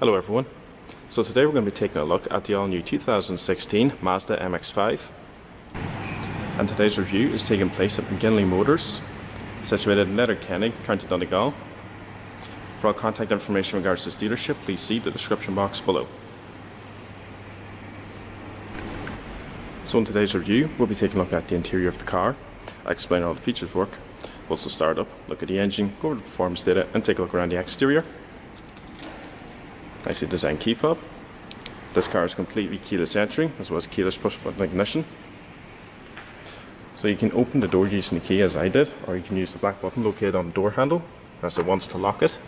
Hello everyone. So today we're going to be taking a look at the all-new 2016 Mazda MX-5. And today's review is taking place at McGinley Motors, situated in Letterkenny, County Donegal. For all contact information in regards to this dealership, please see the description box below. So in today's review, we'll be taking a look at the interior of the car. I'll explain how all the features work. We'll also start up, look at the engine, go over the performance data, and take a look around the exterior. Nicely designed key fob. This car is completely keyless entry, as well as keyless push button ignition. So you can open the door using the key as I did, or you can use the black button located on the door handle. Press it once to lock it,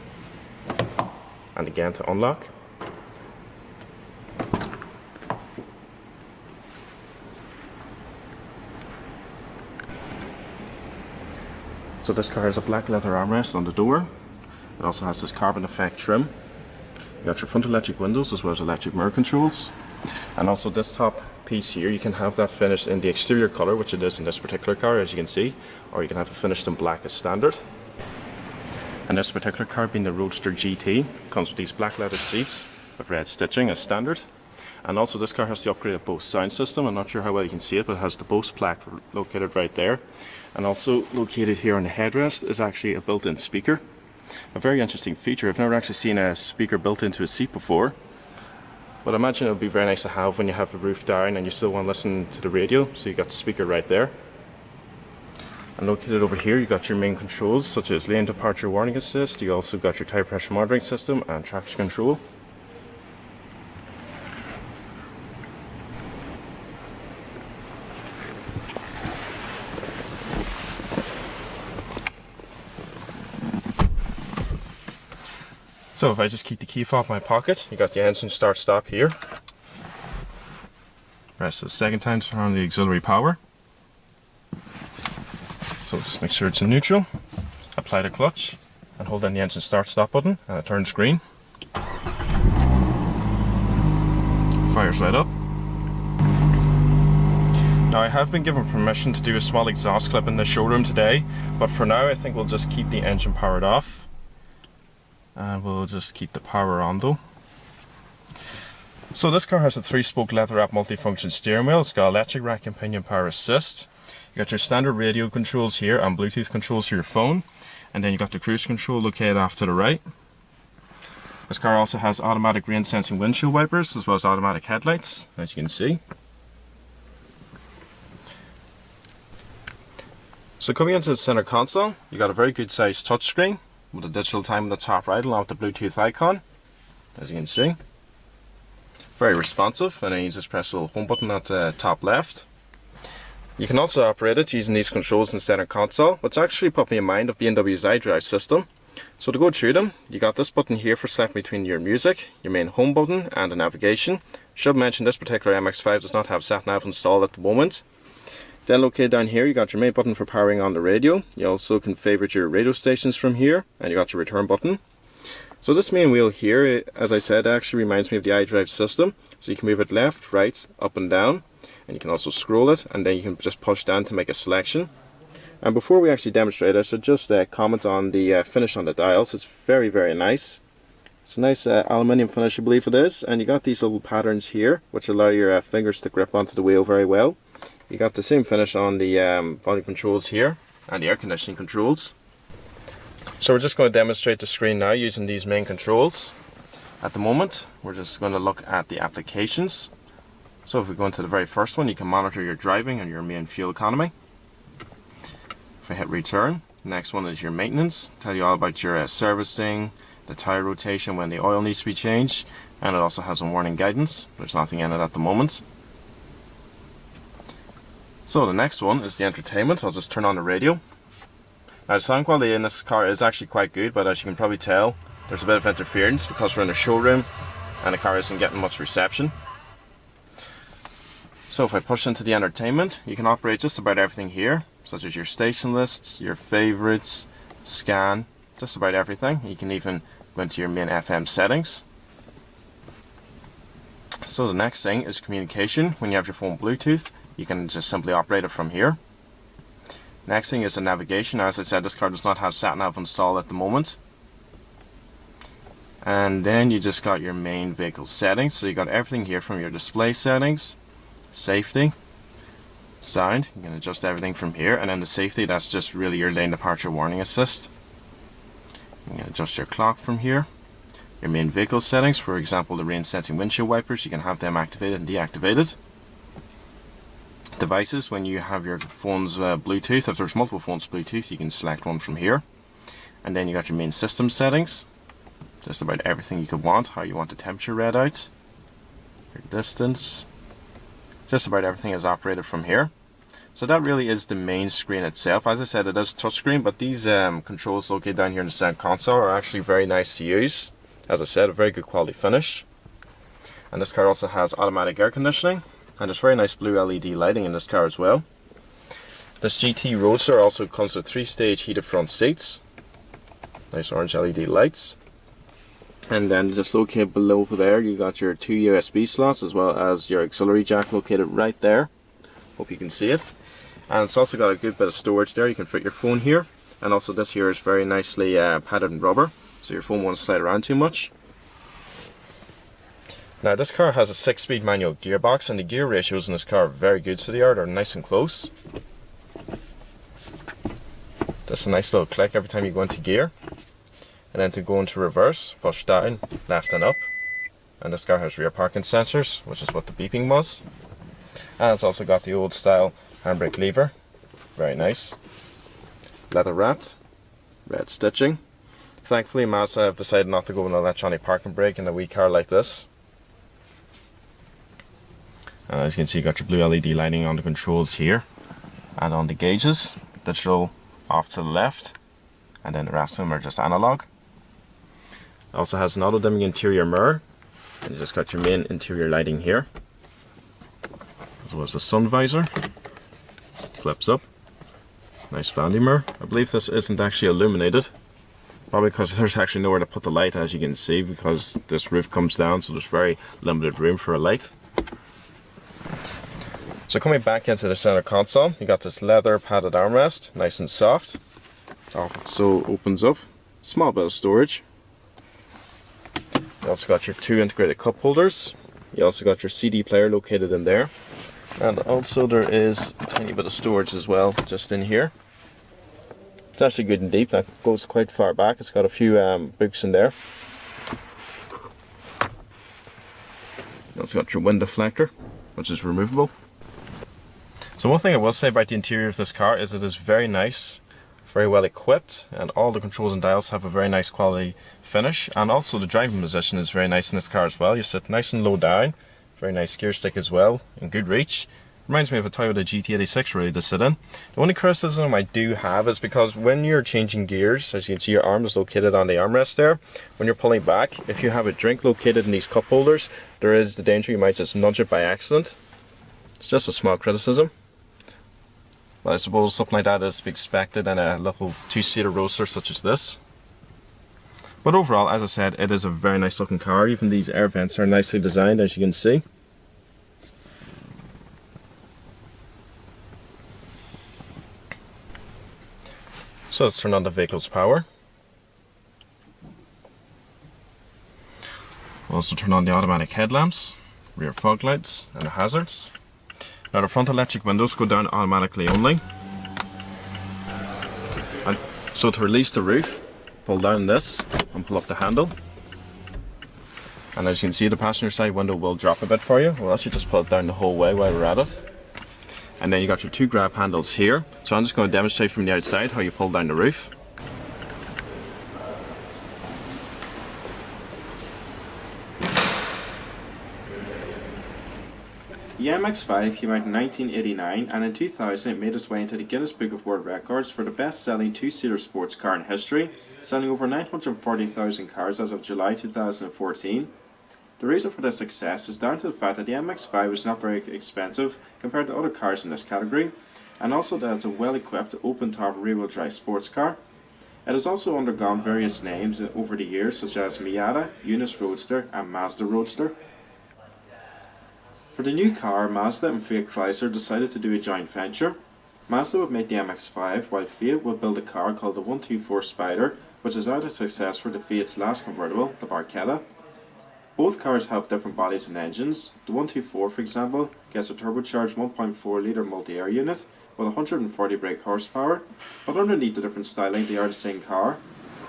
and again to unlock. So this car has a black leather armrest on the door. It also has this carbon effect trim. You got your front electric windows as well as electric mirror controls. And also this top piece here, you can have that finished in the exterior colour, which it is in this particular car, as you can see, or you can have it finished in black as standard. And this particular car, being the Roadster GT, comes with these black leather seats with red stitching as standard. And also this car has the upgraded Bose sound system. I'm not sure how well you can see it, but it has the Bose plaque located right there. And also located here on the headrest is actually a built-in speaker. A very interesting feature. I've never actually seen a speaker built into a seat before, but I imagine it would be very nice to have when you have the roof down and you still want to listen to the radio. So you got the speaker right there. And located over here, you got your main controls such as lane departure warning assist. You also got your tire pressure monitoring system and traction control. So if I just keep the key fob in my pocket, you got the engine start stop here. Press the second time to turn on the auxiliary power. So just make sure it's in neutral. Apply the clutch and hold down the engine start stop button and it turns green. Fires right up. Now I have been given permission to do a small exhaust clip in the showroom today, but for now I think we'll just keep the engine powered off. And we'll just keep the power on though. So this car has a 3-spoke leather-wrapped multifunction steering wheel. It's got electric rack and pinion power assist. You got your standard radio controls here and Bluetooth controls for your phone. And then you got the cruise control located off to the right. This car also has automatic rain sensing windshield wipers as well as automatic headlights, as you can see. So coming into the center console, you got a very good sized touchscreen with a digital time on the top right along with the Bluetooth icon, as you can see. Very responsive, and then you just press the little home button at the top left. You can also operate it using these controls in the center console, which actually put me in mind of BMW's iDrive system. So to go through them, you got this button here for selecting between your music, your main home button and the navigation. Should mention this particular MX-5 does not have sat-nav installed at the moment. Then located down here, you got your main button for powering on the radio. You also can favorite your radio stations from here, and you got your return button. So this main wheel here, as I said, actually reminds me of the iDrive system. So you can move it left, right, up and down, and you can also scroll it, and then you can just push down to make a selection. And before we actually demonstrate it, I should just comment on the finish on the dials. It's very, very nice. It's a nice aluminium finish, I believe it is, and you got these little patterns here, which allow your fingers to grip onto the wheel very well. You got the same finish on the volume controls here and the air conditioning controls. So we're just going to demonstrate the screen now using these main controls. At the moment we're just going to look at the applications. So if we go into the very first one, you can monitor your driving and your main fuel economy. If I hit return, the next one is your maintenance. Tell you all about your servicing, the tire rotation when the oil needs to be changed, and it also has a warning guidance. There's nothing in it at the moment. So the next one is the entertainment. I'll just turn on the radio. Now the sound quality in this car is actually quite good, but as you can probably tell, there's a bit of interference because we're in a showroom and the car isn't getting much reception. So if I push into the entertainment, you can operate just about everything here, such as your station lists, your favorites, scan, just about everything. You can even go into your main FM settings. So the next thing is communication. When you have your phone Bluetooth, you can just simply operate it from here. Next thing is the navigation. As I said, this car does not have sat-nav installed at the moment. And then you just got your main vehicle settings. So you got everything here from your display settings, safety, sound. You can adjust everything from here. And then the safety, that's just really your lane departure warning assist. You can adjust your clock from here. Your main vehicle settings, for example the rain sensing windshield wipers, you can have them activated and deactivated. Devices, when you have your phone's Bluetooth, if there's multiple phones Bluetooth, you can select one from here. And then you got your main system settings, just about everything you could want, how you want the temperature read out, your distance, just about everything is operated from here. So that really is the main screen itself. As I said, it is touchscreen, but these controls located down here in the center console are actually very nice to use. As I said, a very good quality finish. And this car also has automatic air conditioning, and there's very nice blue LED lighting in this car as well. This GT Roadster also comes with 3-stage heated front seats, nice orange LED lights. And then just located below there, you got your 2 USB slots as well as your auxiliary jack located right there. Hope you can see it. And it's also got a good bit of storage there. You can fit your phone here, and also this here is very nicely padded in rubber, so your phone won't slide around too much. Now this car has a 6-speed manual gearbox, and the gear ratios in this car are very good, so they're nice and close. Just a nice little click every time you go into gear. And then to go into reverse, push down, left and up. And this car has rear parking sensors, which is what the beeping was. And it's also got the old style handbrake lever, very nice. Leather wrapped, red stitching. Thankfully Mazda have decided not to go with an electronic parking brake in a wee car like this. And as you can see, you got your blue LED lighting on the controls here and on the gauges. Digital off to the left, and then the rest of them are just analog. It also has an auto dimming interior mirror, and you just got your main interior lighting here, as well as the sun visor. Flips up. Nice vanity mirror. I believe this isn't actually illuminated, probably because there's actually nowhere to put the light, as you can see, because this roof comes down, so there's very limited room for a light. So coming back into the center console, you got this leather padded armrest, nice and soft. So opens up, small bit of storage. You also got your 2 integrated cup holders. You also got your CD player located in there. And also there is a tiny bit of storage as well, just in here. It's actually good and deep, that goes quite far back. It's got a few books in there. You also got your wind deflector, which is removable. So one thing I will say about the interior of this car is it is very nice, very well equipped, and all the controls and dials have a very nice quality finish. And also the driving position is very nice in this car as well. You sit nice and low down, very nice gear stick as well, and good reach. Reminds me of a Toyota GT86 really to sit in. The only criticism I do have is because when you're changing gears, as you can see your arm is located on the armrest there, when you're pulling back, if you have a drink located in these cup holders, there is the danger you might just nudge it by accident. It's just a small criticism. But I suppose something like that is to be expected in a little 2-seater Roadster such as this. But overall, as I said, it is a very nice looking car. Even these air vents are nicely designed, as you can see. So let's turn on the vehicle's power. We'll also turn on the automatic headlamps, rear fog lights, and the hazards. Now the front electric windows go down automatically only. And so to release the roof, pull down this and pull up the handle. And as you can see, the passenger side window will drop a bit for you. We'll actually just pull it down the whole way while we're at it. And then you got your 2 grab handles here. So I'm just going to demonstrate from the outside how you pull down the roof. The MX-5 came out in 1989, and in 2000 it made its way into the Guinness Book of World Records for the best-selling 2-seater sports car in history, selling over 940,000 cars as of July 2014. The reason for this success is down to the fact that the MX-5 is not very expensive compared to other cars in this category, and also that it's a well-equipped open-top rear-wheel drive sports car. It has also undergone various names over the years, such as Miata, Unus Roadster and Mazda Roadster. For the new car, Mazda and Fiat Chrysler decided to do a joint venture. Mazda would make the MX-5, while Fiat would build a car called the 124 Spider, which is out of success for the Fiat's last convertible, the Barchetta. Both cars have different bodies and engines. The 124, for example, gets a turbocharged 1.4 litre multi-air unit with 140 brake horsepower, but underneath the different styling they are the same car.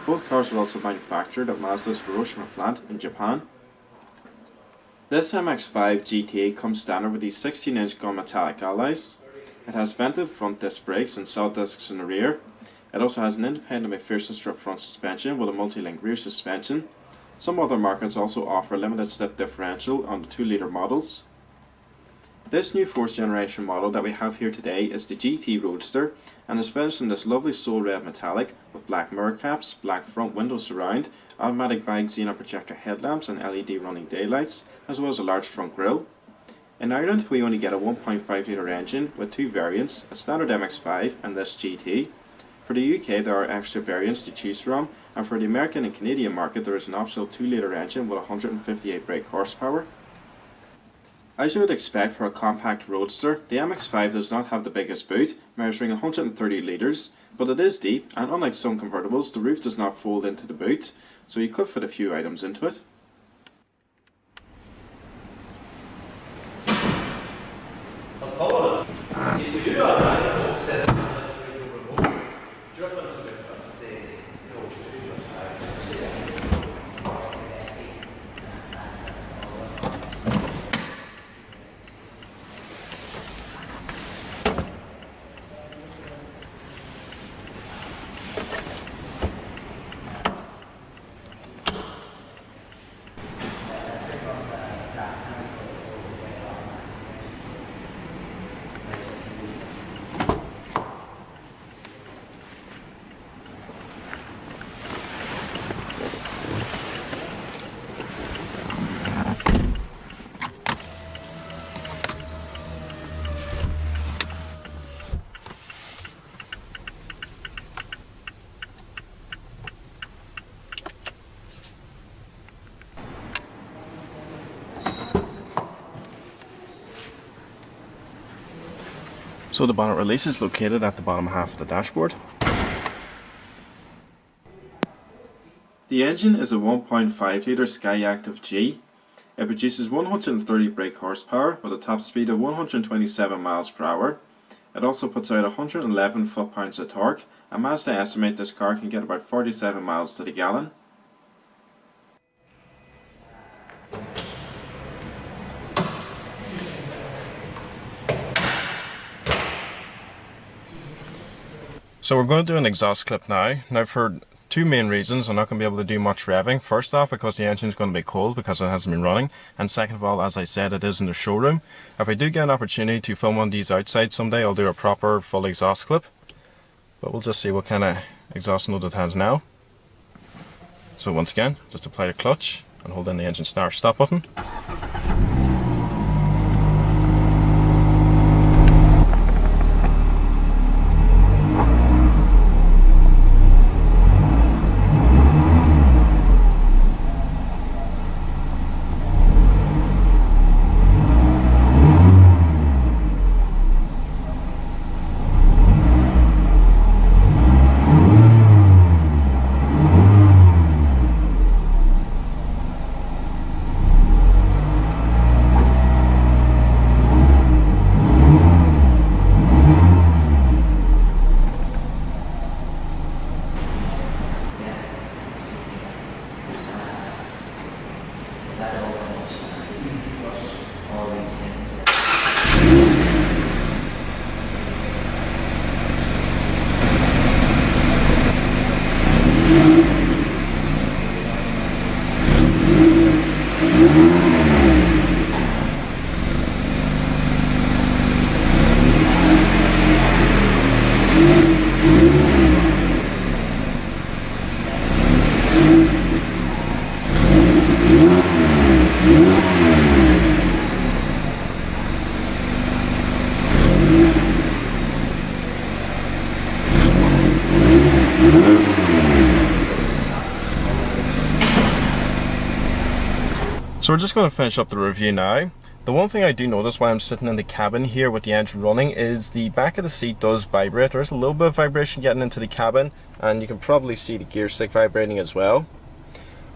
Both cars are also manufactured at Mazda's Hiroshima plant in Japan. This MX-5 GT comes standard with these 16-inch gunmetallic alloys. It has vented front disc brakes and cell discs in the rear. It also has an independent McPherson strip front suspension with a multi-link rear suspension. Some other markets also offer limited slip differential on the 2-litre models. This new 4th generation model that we have here today is the GT Roadster and is finished in this lovely soul red metallic with black mirror caps, black front window surround, automatic bag xenon projector headlamps and LED running daylights, as well as a large front grille. In Ireland we only get a 1.5 litre engine with 2 variants, a standard MX-5 and this GT. For the UK there are extra variants to choose from, and for the American and Canadian market there is an optional 2-litre engine with 158 brake horsepower. As you would expect for a compact roadster, the MX-5 does not have the biggest boot, measuring 130 litres, but it is deep, and unlike some convertibles, the roof does not fold into the boot, so you could fit a few items into it. So the bonnet release is located at the bottom half of the dashboard. The engine is a 1.5 litre Skyactiv G. It produces 130 brake horsepower with a top speed of 127 miles per hour. It also puts out 111 foot-pounds of torque, and Mazda estimate this car can get about 47 miles to the gallon. So we're going to do an exhaust clip now. Now for two main reasons, I'm not going to be able to do much revving. First off, because the engine is going to be cold because it hasn't been running. And second of all, as I said, it is in the showroom. If I do get an opportunity to film one of these outside someday, I'll do a proper full exhaust clip. But we'll just see what kind of exhaust note it has now. So once again, just apply the clutch and hold in the engine start stop button. So we're just going to finish up the review now. The one thing I do notice while I'm sitting in the cabin here with the engine running is the back of the seat does vibrate. There's a little bit of vibration getting into the cabin, and you can probably see the gear stick vibrating as well.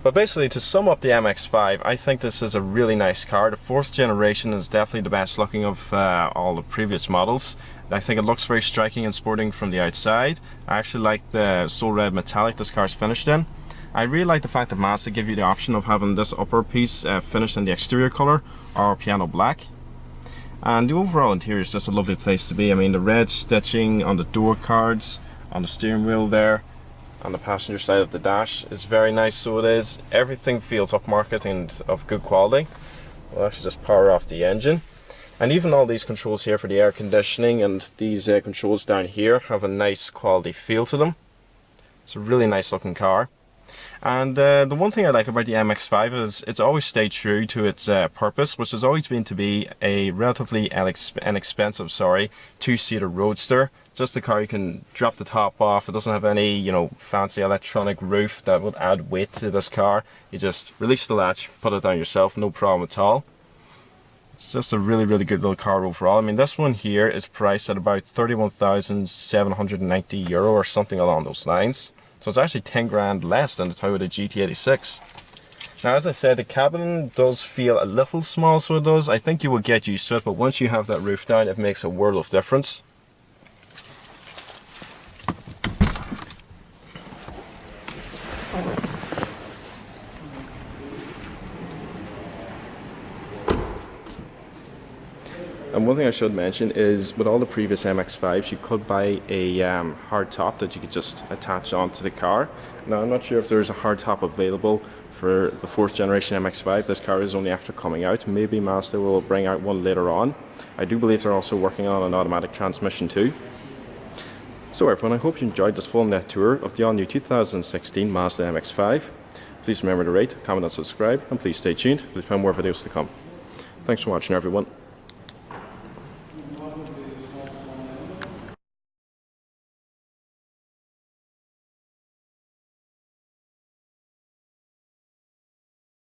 But basically, to sum up the MX-5, I think this is a really nice car. The 4th generation is definitely the best looking of all the previous models. I think it looks very striking and sporting from the outside. I actually like the soul red metallic this car is finished in. I really like the fact that Mazda give you the option of having this upper piece finished in the exterior colour or piano black. And the overall interior is just a lovely place to be. I mean, the red stitching on the door cards, on the steering wheel there, on the passenger side of the dash is very nice, so it is. Everything feels upmarket and of good quality. We'll actually just power off the engine. And even all these controls here for the air conditioning and these controls down here have a nice quality feel to them. It's a really nice looking car. And the one thing I like about the MX-5 is it's always stayed true to its purpose, which has always been to be a relatively inexpensive, 2-seater Roadster. Just a car you can drop the top off. It doesn't have any, you know, fancy electronic roof that would add weight to this car. You just release the latch, put it down yourself, no problem at all. It's just a really, really good little car overall. I mean, this one here is priced at about €31,790 or something along those lines. So it's actually 10 grand less than the Toyota GT86. Now, as I said, the cabin does feel a little small, so it does. I think you will get used to it, but once you have that roof down, it makes a world of difference. And one thing I should mention is with all the previous MX-5s, you could buy a hard top that you could just attach onto the car. Now, I'm not sure if there's a hard top available for the 4th generation MX-5. This car is only after coming out. Maybe Mazda will bring out one later on. I do believe they're also working on an automatic transmission too. So everyone, I hope you enjoyed this full net tour of the all-new 2016 Mazda MX-5. Please remember to rate, comment and subscribe, and please stay tuned. There's plenty more videos to come. Thanks for watching, everyone.